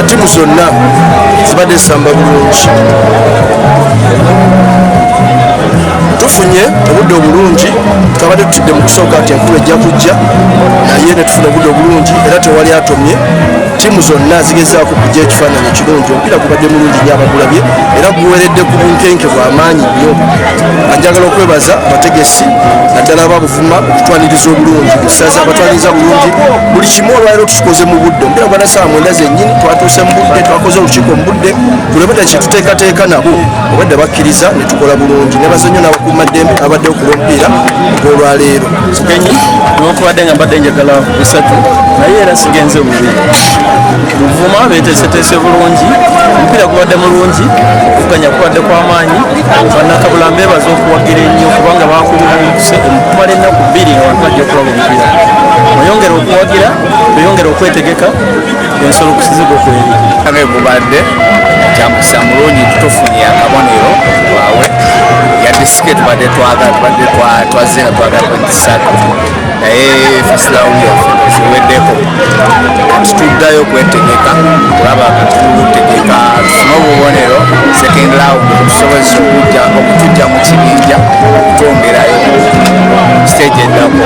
timu zonna zibadde samba bulungi. Tufunye obudde obulungi, twabadde tutudde mu kusooka ati enkuba ejja kujja, naye ne tufuna obudde obulungi era tewali atomye. Timu zonna zigezaako kujja ekifaananyi ekirungi. Omupiira gubadde mulungi nnyo abagulabye era guweredde ku bunkenke bw'amaanyi nnyo. Njagala okwebaza abategesi naddala ababuvuma okutwaniriza obulungi, essaza abatwaniriza bulungi, buli kimu olwaliro tukikoze mu budde. Omupiira gwa ssaawa mwenda zennyini twatuuse mu budde, twakoze olukiiko mu budde, tulebedde kye tuteekateeka nabo obadde bakkiriza ne tukola bulungi. Ne bazannyo n'abakuumaddembe abaddewo ku lw'omupiira ogw'olwaleero. Sigenyi newankubadde nga mbadde njagala bisatu naye era sigenze bubi. Luvuma beteeseteese bulungi, omupiira gubadde mulungi, okuvuganya kubadde kw'amaanyi. Bannakabulambe beebaza okuwagira ennyo kubanga bakulumuse okumala ennaku 2 nga bantu bajja okulaba omupiira. Oyongera okuwagira, oyongera okwetegeka, ensolo kusizigo kweri. Ame gubadde kyamukisa mulungi tutufunye akabonero waabwe ya disike tubadde twazze nga twagala 27 naye first round ziweddeko tutuddayo okwetegeka kulaba tutegeka tufune obubonero second round tusobozesa okutujja mu kibinja twongerayo stage eddako.